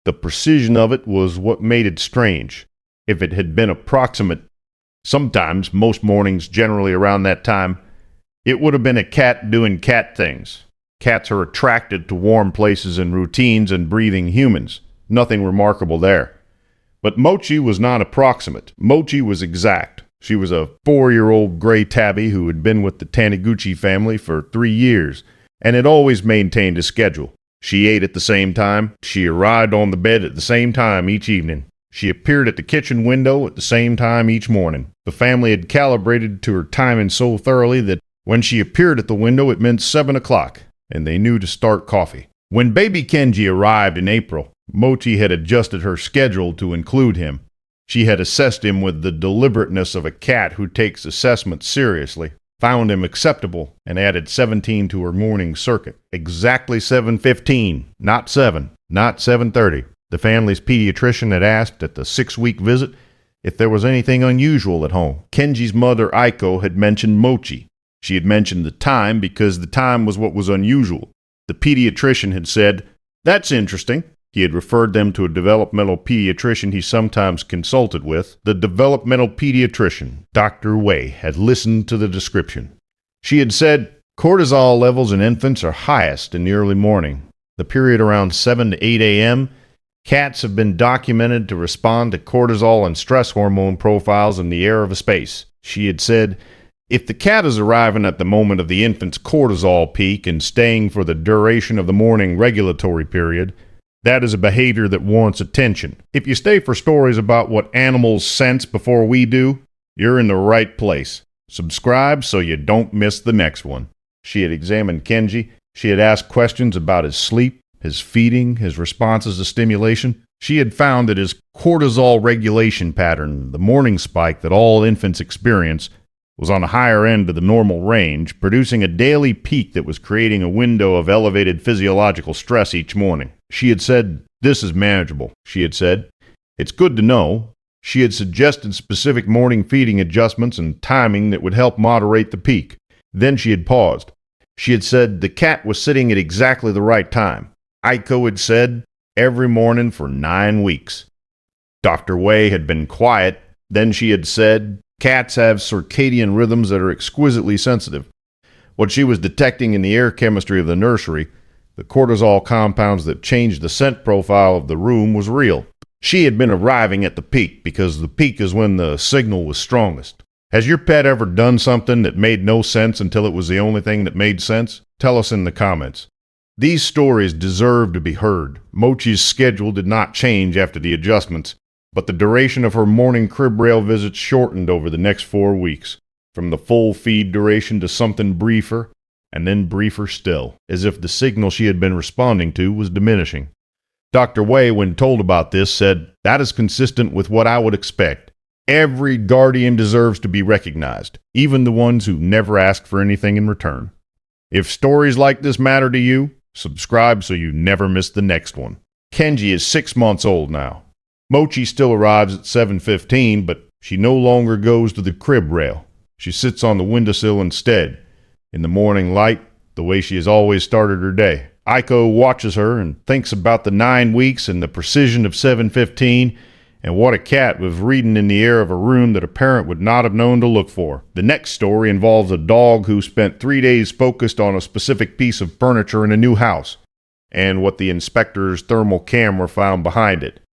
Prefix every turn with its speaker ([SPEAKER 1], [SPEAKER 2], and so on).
[SPEAKER 1] The precision of it was what made it strange. If it had been approximate, sometimes, most mornings, generally around that time, it would have been a cat doing cat things. Cats are attracted to warm places and routines and breathing humans. Nothing remarkable there. But Mochi was not approximate. Mochi was exact. She was a 4-year-old gray tabby who had been with the Taniguchi family for 3 years and had always maintained a schedule. She ate at the same time. She arrived on the bed at the same time each evening. She appeared at the kitchen window at the same time each morning. The family had calibrated to her timing so thoroughly that when she appeared at the window it meant 7 o'clock, and they knew to start coffee. When baby Kenji arrived in April, Mochi had adjusted her schedule to include him. She had assessed him with the deliberateness of a cat who takes assessment seriously, found him acceptable, and added 17 to her morning circuit. Exactly 7:15, not 7, not 7:30. The family's pediatrician had asked at the 6-week visit if there was anything unusual at home. Kenji's mother, Aiko, had mentioned Mochi. She had mentioned the time because the time was what was unusual. The pediatrician had said, "That's interesting." He had referred them to a developmental pediatrician he sometimes consulted with. The developmental pediatrician, Dr. Wei, had listened to the description. She had said, cortisol levels in infants are highest in the early morning. The period around 7 to 8 a.m., cats have been documented to respond to cortisol and stress hormone profiles in the air of a space. She had said, if the cat is arriving at the moment of the infant's cortisol peak and staying for the duration of the morning regulatory period, that is a behavior that warrants attention. If you stay for stories about what animals sense before we do, you're in the right place. Subscribe so you don't miss the next one. She had examined Kenji. She had asked questions about his sleep, his feeding, his responses to stimulation. She had found that his cortisol regulation pattern, the morning spike that all infants experience, was on the higher end of the normal range, producing a daily peak that was creating a window of elevated physiological stress each morning. She had said, this is manageable. She had said, it's good to know. She had suggested specific morning feeding adjustments and timing that would help moderate the peak. Then she had paused. She had said the cat was sitting at exactly the right time. Aiko had said, every morning for 9 weeks. Dr. Wei had been quiet. Then she had said, cats have circadian rhythms that are exquisitely sensitive. What she was detecting in the air chemistry of the nursery, the cortisol compounds that changed the scent profile of the room, was real. She had been arriving at the peak because the peak is when the signal was strongest. Has your pet ever done something that made no sense until it was the only thing that made sense? Tell us in the comments. These stories deserve to be heard. Mochi's schedule did not change after the adjustments, but the duration of her morning crib rail visits shortened over the next 4 weeks, from the full feed duration to something briefer, and then briefer still, as if the signal she had been responding to was diminishing. Dr. Wei, when told about this, said, that is consistent with what I would expect. Every guardian deserves to be recognized, even the ones who never ask for anything in return. If stories like this matter to you, subscribe so you never miss the next one. Kenji is 6 months old now. Mochi still arrives at 7:15, but she no longer goes to the crib rail. She sits on the windowsill instead, in the morning light, the way she has always started her day. Aiko watches her and thinks about the 9 weeks and the precision of 7:15 and what a cat was reading in the air of a room that a parent would not have known to look for. The next story involves a dog who spent 3 days focused on a specific piece of furniture in a new house and what the inspector's thermal camera found behind it.